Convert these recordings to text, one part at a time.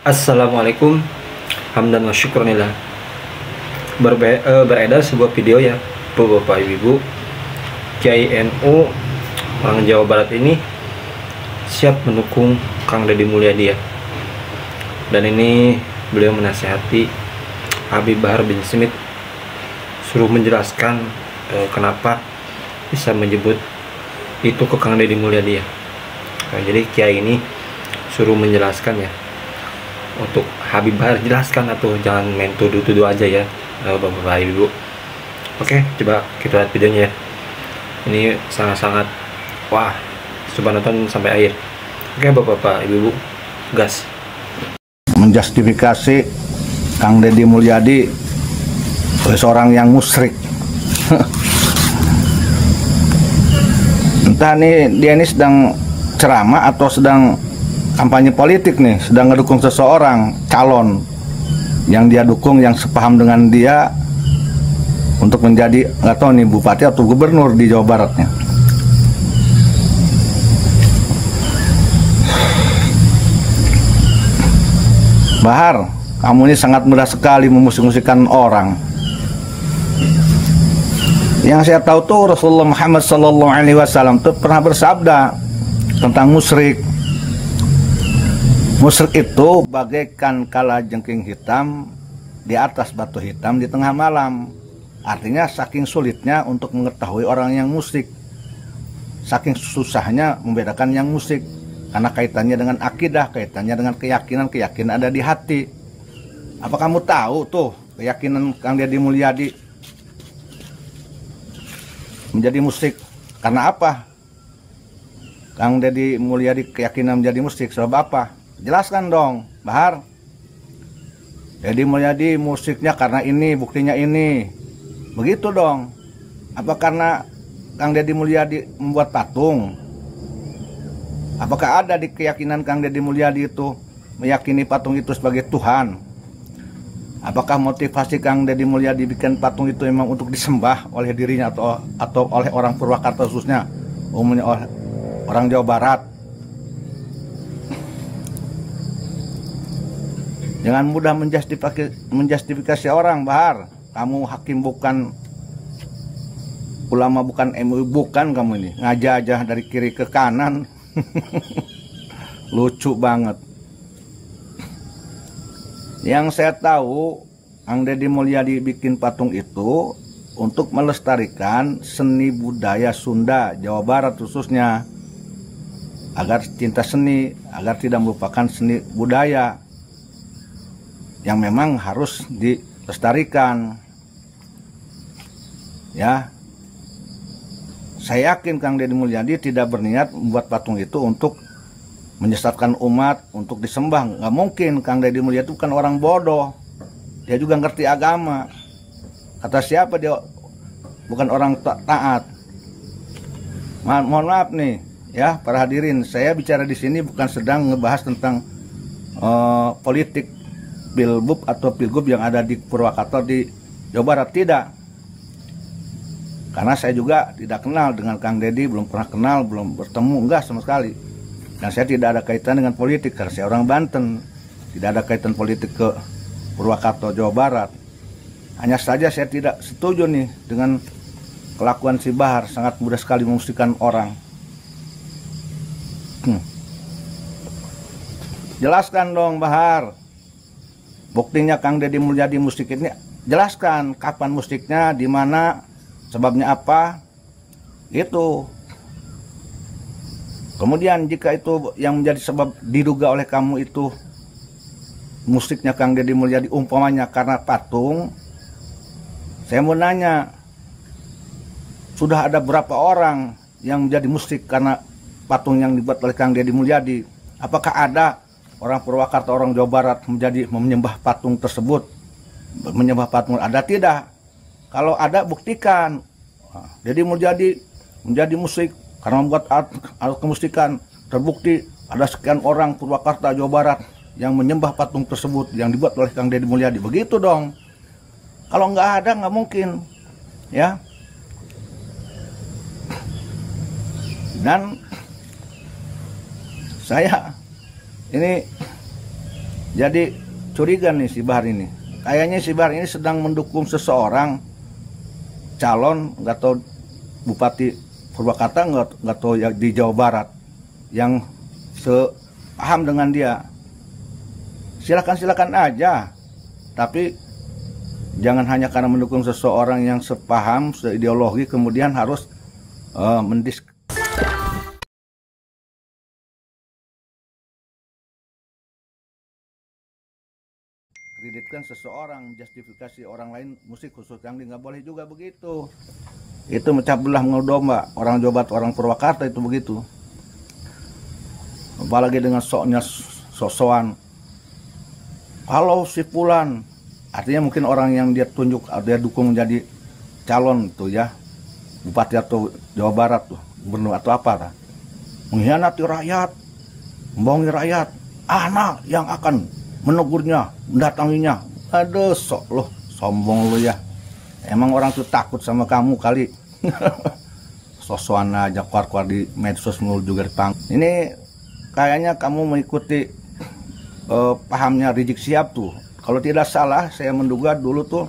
Assalamualaikum, hamdan wa syukronillah. Beredar sebuah video ya, Bapak Ibu, Kiai NU orang Jawa Barat ini siap mendukung Kang Deddy Mulyadi ya. Dan ini beliau menasihati Habib Bahar bin Smith, suruh menjelaskan kenapa bisa menyebut itu ke Kang Deddy Mulyadi ya. Nah, jadi Kiai ini suruh menjelaskan ya, untuk Habib Bahar jelaskan, atau jangan main tuduh-tuduh aja ya Bapak Ibu. Oke, coba kita lihat videonya ya. Ini sangat-sangat wah, coba nonton sampai akhir. Oke Bapak Ibu, gas. Menjustifikasi Kang Deddy Mulyadi sebagai seorang yang musyrik. Entah nih dia ini sedang ceramah atau sedang kampanye politik nih, sedang ngedukung seseorang calon yang dia dukung, yang sepaham dengan dia untuk menjadi, nggak tahu nih, bupati atau gubernur di Jawa Baratnya. Bahar, kamu ini sangat mudah sekali memusik-musikan orang. Yang saya tahu tuh Rasulullah Muhammad SAW tuh pernah bersabda tentang musyrik. Musyrik itu bagaikan kalajengking hitam di atas batu hitam di tengah malam. Artinya saking sulitnya untuk mengetahui orang yang musyrik, saking susahnya membedakan yang musyrik, karena kaitannya dengan akidah, kaitannya dengan keyakinan ada di hati. Apa kamu tahu tuh keyakinan Kang Deddy Mulyadi menjadi musyrik karena apa? Kang Deddy Mulyadi keyakinan menjadi musyrik sebab apa? Jelaskan dong, Bahar. Deddy Mulyadi musiknya karena ini, buktinya ini. Begitu dong. Apa karena Kang Deddy Mulyadi membuat patung? Apakah ada di keyakinan Kang Deddy Mulyadi itu meyakini patung itu sebagai Tuhan? Apakah motivasi Kang Deddy Mulyadi bikin patung itu memang untuk disembah oleh dirinya atau oleh orang Purwakarta khususnya, umumnya oleh orang Jawa Barat? Jangan mudah menjustifikasi orang, Bahar. Kamu hakim bukan, ulama bukan, MUI bukan, kamu ini ngajak-ajak dari kiri ke kanan. Lucu banget. Yang saya tahu, Kang Deddy Mulyadi bikin patung itu untuk melestarikan seni budaya Sunda, Jawa Barat khususnya, agar cinta seni, agar tidak melupakan seni budaya yang memang harus dilestarikan. Ya, saya yakin Kang Deddy Mulyadi tidak berniat membuat patung itu untuk menyesatkan umat, untuk disembah. Nggak mungkin. Kang Deddy Mulyadi itu bukan orang bodoh, dia juga ngerti agama. Kata siapa dia bukan orang taat? Mohon maaf nih ya para hadirin, saya bicara di sini bukan sedang ngebahas tentang politik Pilbub atau Pilgub yang ada di Purwakarta di Jawa Barat, tidak. Karena saya juga tidak kenal dengan Kang Deddy, belum pernah kenal, belum bertemu, enggak sama sekali. Dan saya tidak ada kaitan dengan politik karena saya orang Banten, tidak ada kaitan politik ke Purwakarta, Jawa Barat. Hanya saja saya tidak setuju nih dengan kelakuan si Bahar, sangat mudah sekali memusikkan orang. Jelaskan dong, Bahar. Buktinya Kang Deddy Mulyadi musik ini, jelaskan kapan musiknya, di mana, sebabnya apa, itu. Kemudian jika itu yang menjadi sebab diduga oleh kamu itu musiknya Kang Deddy Mulyadi umpamanya karena patung, saya mau nanya, sudah ada berapa orang yang menjadi musik karena patung yang dibuat oleh Kang Deddy Mulyadi? Apakah ada orang Purwakarta, orang Jawa Barat menyembah patung tersebut? Menyembah patung ada tidak? Kalau ada, buktikan. Deddy Mulyadi menjadi musik karena membuat alat kemusikan, terbukti ada sekian orang Purwakarta, Jawa Barat yang menyembah patung tersebut yang dibuat oleh Kang Deddy Mulyadi. Begitu dong. Kalau nggak ada, nggak mungkin, ya. Dan saya ini Jadi curiga nih si Bahar ini. Kayaknya si Bahar ini sedang mendukung seseorang calon, nggak tahu Bupati Purwakarta, nggak tahu ya, di Jawa Barat yang sepaham dengan dia. Silakan aja, tapi jangan hanya karena mendukung seseorang yang sepaham, seideologi, kemudian harus kreditkan seseorang, justifikasi orang lain musik khusus yang nggak boleh juga begitu. Itu mecah belah domba orang Jawa Barat, orang Purwakarta itu begitu. Apalagi dengan sok-sokan. Kalau si Fulan, artinya mungkin orang yang dia tunjuk, dia dukung menjadi calon tuh ya, bupati atau Jawa Barat tuh, gubernur atau apa, mengkhianati rakyat, membohongi rakyat, anak yang akan menegurnya, mendatanginya. Aduh, sok loh, sombong lo ya. Emang orang tuh takut sama kamu kali. Sosokan aja keluar-keluar di medsos mulu juga dipang. Ini kayaknya kamu mengikuti pahamnya Rizik Syihab tuh. Kalau tidak salah, saya menduga dulu tuh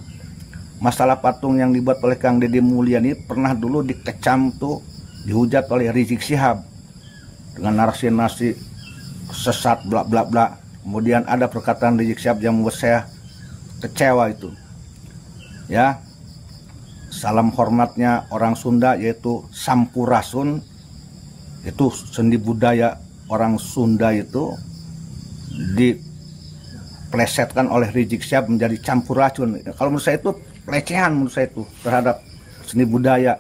masalah patung yang dibuat oleh Kang Deddy Mulyadi pernah dulu dikecam tuh, dihujat oleh Rizik Syihab dengan narasi-narasi sesat bla bla bla. Kemudian ada perkataan Rizik Syihab yang membuat saya kecewa itu. Ya, salam hormatnya orang Sunda yaitu Sampurasun, itu sendi budaya orang Sunda itu diplesetkan oleh Rizik Syihab menjadi campur racun. Kalau menurut saya itu pelecehan, menurut saya itu terhadap seni budaya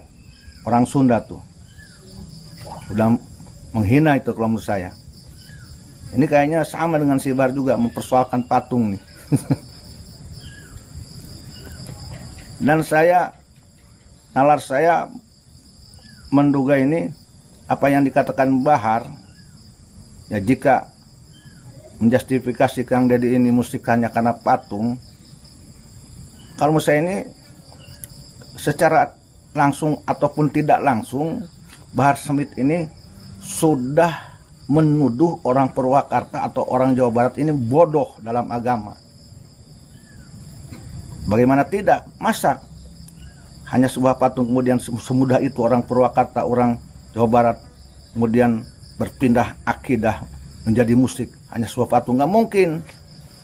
orang Sunda tuh. Sudah menghina itu kalau menurut saya. Ini kayaknya sama dengan si Bahar juga mempersoalkan patung nih. Dan nalar saya menduga ini apa yang dikatakan Bahar, ya jika menjustifikasi Kang Deddy ini musik hanya karena patung, kalau menurut saya ini secara langsung ataupun tidak langsung, Bahar Smith ini sudah menuduh orang Purwakarta atau orang Jawa Barat ini bodoh dalam agama. Bagaimana tidak? Masa hanya sebuah patung kemudian semudah itu orang Purwakarta, orang Jawa Barat kemudian berpindah akidah menjadi musik hanya sebuah patung? Nggak mungkin.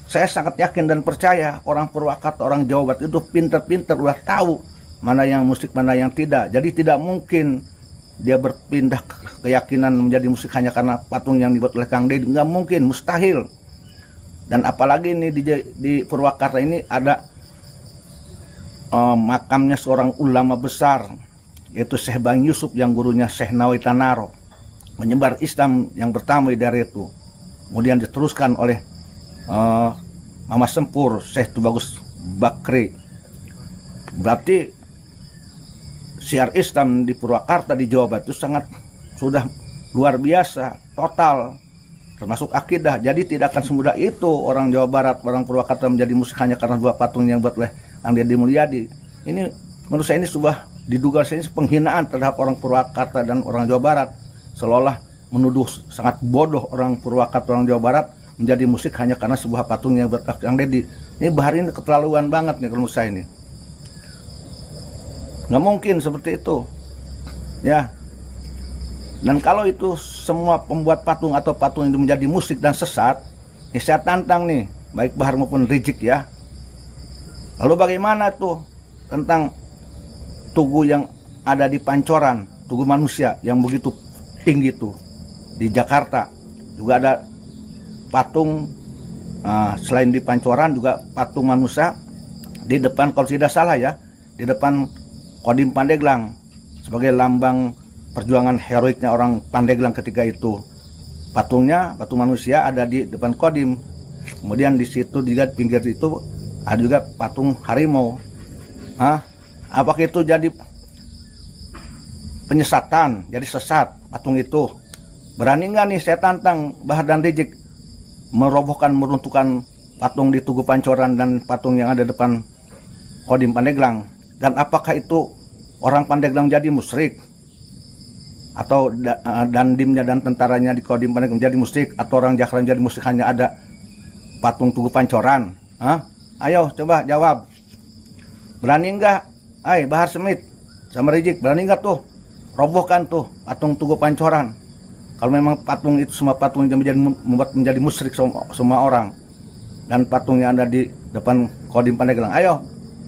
Saya sangat yakin dan percaya orang Purwakarta, orang Jawa Barat itu pinter-pinter, udah tahu mana yang musik, mana yang tidak. Jadi tidak mungkin dia berpindah keyakinan menjadi musik hanya karena patung yang dibuat oleh Kang Deddy. Nggak mungkin, mustahil. Dan apalagi ini di Purwakarta ini ada makamnya seorang ulama besar, yaitu Syekh Bang Yusuf yang gurunya Syekh Nawawi Tanaro, menyebar Islam yang pertama di daerah itu. Kemudian diteruskan oleh Mama Sempur, Syekh Tubagus Bakri. Berarti syiar Islam di Purwakarta, di Jawa Barat itu sangat sudah luar biasa, total, termasuk akidah. Jadi tidak akan semudah itu orang Jawa Barat, orang Purwakarta menjadi musik hanya karena dua patung yang buat oleh Kang Deddy Mulyadi. Ini menurut saya ini sebuah diduga saya ini penghinaan terhadap orang Purwakarta dan orang Jawa Barat, seolah menuduh sangat bodoh orang Purwakarta, orang Jawa Barat menjadi musik hanya karena sebuah patung yang buat Kang Deddy. Ini Bahar ini keterlaluan banget nih kalau menurut saya ini. Nggak mungkin seperti itu ya. Dan kalau itu semua pembuat patung atau patung itu menjadi musik dan sesat, ya saya tantang nih baik Bahar maupun Rizik ya. Lalu bagaimana tuh tentang tugu yang ada di Pancoran, tugu manusia yang begitu tinggi tuh di Jakarta? Juga ada patung selain di Pancoran juga patung manusia di depan, kalau tidak salah ya, di depan Kodim Pandeglang sebagai lambang perjuangan heroiknya orang Pandeglang ketika itu. Patungnya, patung manusia ada di depan Kodim. Kemudian di situ juga di pinggir itu ada juga patung harimau. Apakah itu jadi penyesatan, jadi sesat patung itu? Berani nggak nih saya tantang Bahar dan Rizik merobohkan, meruntuhkan patung di Tugu Pancoran dan patung yang ada depan Kodim Pandeglang? Dan apakah itu orang Pandeglang jadi musyrik? Atau dandimnya dan tentaranya di Kodim Pandeglang jadi musyrik? Atau orang Jakarta jadi musyrik hanya ada patung Tugu Pancoran? Hah? Ayo coba jawab. Berani nggak? Bahar Smith sama Rizik, berani nggak tuh robohkan tuh patung Tugu Pancoran? Kalau memang patung itu semua patung yang membuat menjadi musyrik semua orang, dan patung yang ada di depan Kodim Pandeglang, ayo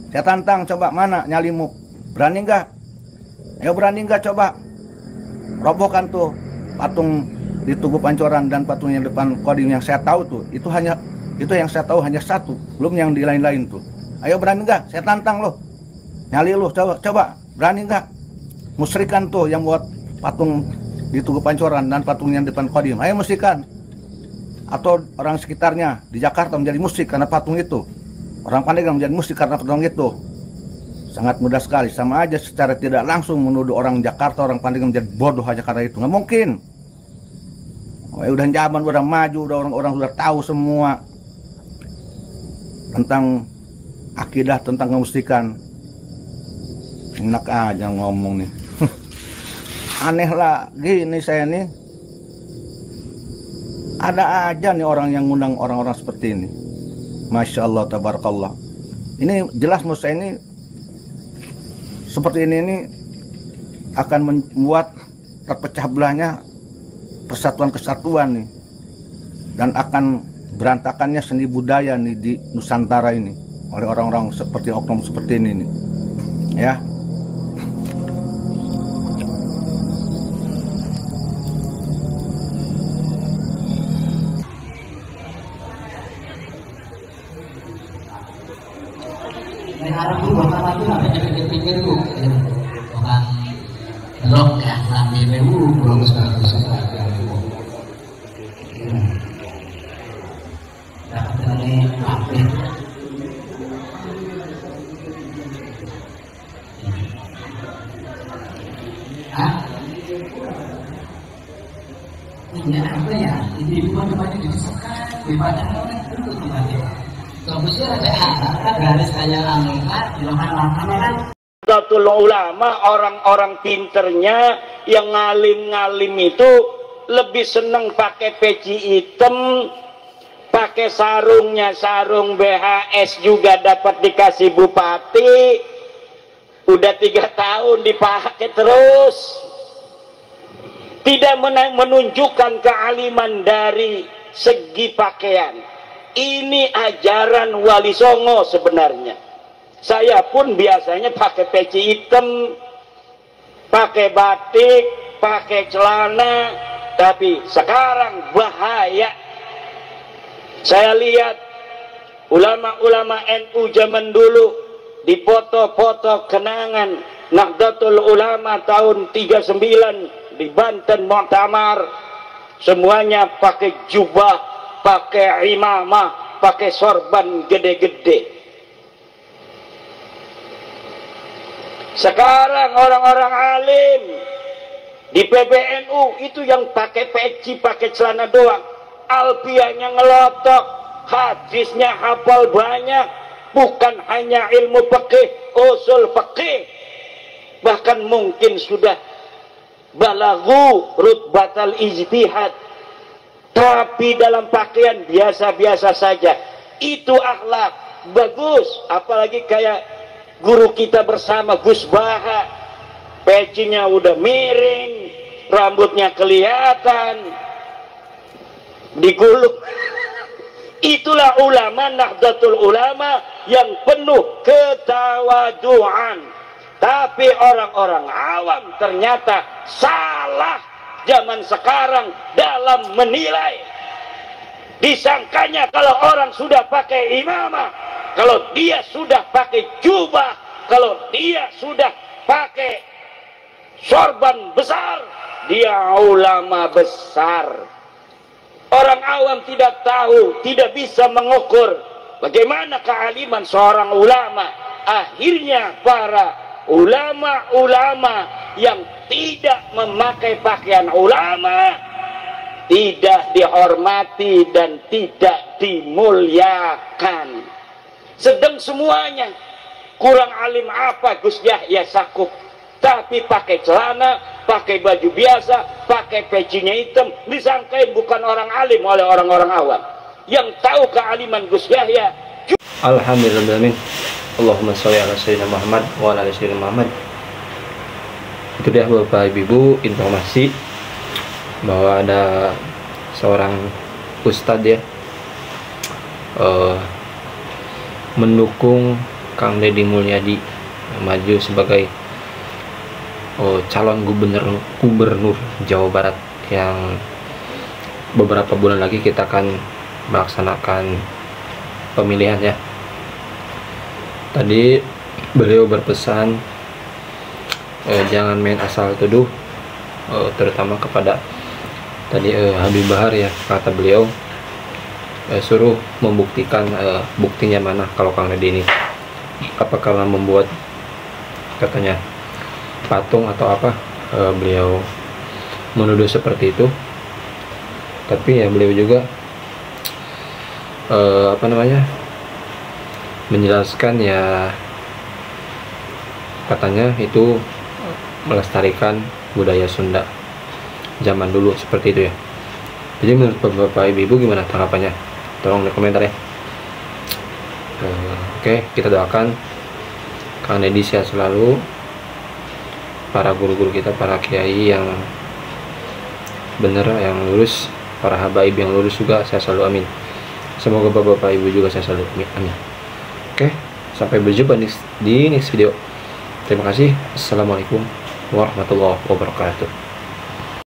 saya tantang, coba mana nyalimu, berani nggak? Ayo berani nggak coba robohkan tuh patung di Tugu Pancoran dan patung yang depan Kodim yang saya tahu tuh itu yang saya tahu hanya satu, belum yang di lain-lain tuh. Ayo berani nggak? Saya tantang loh, nyali loh, coba berani nggak? Musyrikan tuh yang buat patung di Tugu Pancoran dan patung yang depan Kodim, ayo musyrikan. Atau orang sekitarnya di Jakarta menjadi musyrik karena patung itu, orang Pandeglang menjadi musyrik karena patung itu. Sangat mudah sekali, sama aja secara tidak langsung menuduh orang Jakarta, orang Pandeglang menjadi bodoh hanya karena itu. Nggak mungkin. Udah zaman, udah maju, udah orang-orang sudah tahu semua tentang akidah, tentang kemusyrikan. Enak aja ngomong nih. Aneh lah gini saya nih. Ada aja nih orang yang ngundang orang-orang seperti ini. Masya Allah, tabarakallah. Ini jelas menurut saya ini seperti ini akan membuat terpecah belahnya persatuan kesatuan nih, dan akan berantakannya seni budaya nih di Nusantara ini oleh orang-orang seperti oknum seperti ini nih. Ya. Harap tuh bakal tuh sampai pikir-pikir tuh orang blok ya namanya belum sekali saja dapat ini apa ini apa ya ini bukan tempatnya disekat daripada orang itu tempatnya. Bagusnya ada garis kayak langit, kan? Nahdlatul Ulama, orang-orang pinternya yang ngalim-ngalim itu lebih seneng pakai peci hitam, pakai sarungnya sarung BHS juga dapat dikasih bupati, udah 3 tahun dipakai terus, tidak menunjukkan kealiman dari segi pakaian. Ini ajaran Wali Songo sebenarnya. Saya pun biasanya pakai peci hitam, pakai batik, pakai celana, tapi sekarang bahaya. Saya lihat ulama-ulama NU zaman dulu di foto-foto kenangan Nahdlatul Ulama tahun 39 di Banten Muktamar, semuanya pakai jubah, pakai imamah, pakai sorban gede-gede. Sekarang orang-orang alim di PBNU itu yang pakai peci, pakai celana doang, alfiahnya ngelotok, hadisnya hafal banyak, bukan hanya ilmu fikih, usul fikih, bahkan mungkin sudah balaghu rutbatal ijtihad, tapi dalam pakaian biasa-biasa saja. Itu akhlak bagus. Apalagi kayak guru kita bersama Gus Baha, pecinya udah miring, rambutnya kelihatan, digulung. Itulah ulama Nahdlatul Ulama yang penuh ketawaduan. Tapi orang-orang awam ternyata salah zaman sekarang dalam menilai. Disangkanya kalau orang sudah pakai imamah, kalau dia sudah pakai jubah, kalau dia sudah pakai sorban besar, dia ulama besar. Orang awam tidak tahu, tidak bisa mengukur bagaimana kealiman seorang ulama. Akhirnya para ulama-ulama yang tidak memakai pakaian ulama tidak dihormati dan tidak dimuliakan. Sedang semuanya kurang alim apa Gus Yahya Sakuf, tapi pakai celana, pakai baju biasa, pakai pecinya hitam, disangkain bukan orang alim oleh orang-orang awam. yang tahu kealiman Gus Yahya. Alhamdulillah. Allahumma sholli ala sayyidina Muhammad wa ala ali sayyidina Muhammad. Itu dia Bapak Ibu informasi bahwa ada seorang ustadz ya mendukung Kang Deddy Mulyadi maju sebagai calon gubernur Jawa Barat, yang beberapa bulan lagi kita akan melaksanakan pemilihan ya. Tadi beliau berpesan jangan main asal tuduh, terutama kepada tadi Habib Bahar ya, kata beliau suruh membuktikan buktinya mana kalau Kang Deddy ini apakah membuat katanya patung atau apa. Beliau menuduh seperti itu, tapi ya beliau juga menjelaskan ya, katanya itu melestarikan budaya Sunda zaman dulu seperti itu ya. Jadi menurut Bapak Ibu gimana tanggapannya? Tolong di komentar ya. Oke, kita doakan Kang Deddy sehat selalu, para guru-guru kita, para kiai yang benar, yang lurus, para habaib yang lurus juga sehat selalu, amin. Semoga Bapak Ibu juga sehat selalu, amin. Oke, sampai berjumpa di next video. Terima kasih. Assalamualaikum warahmatullahi wabarakatuh.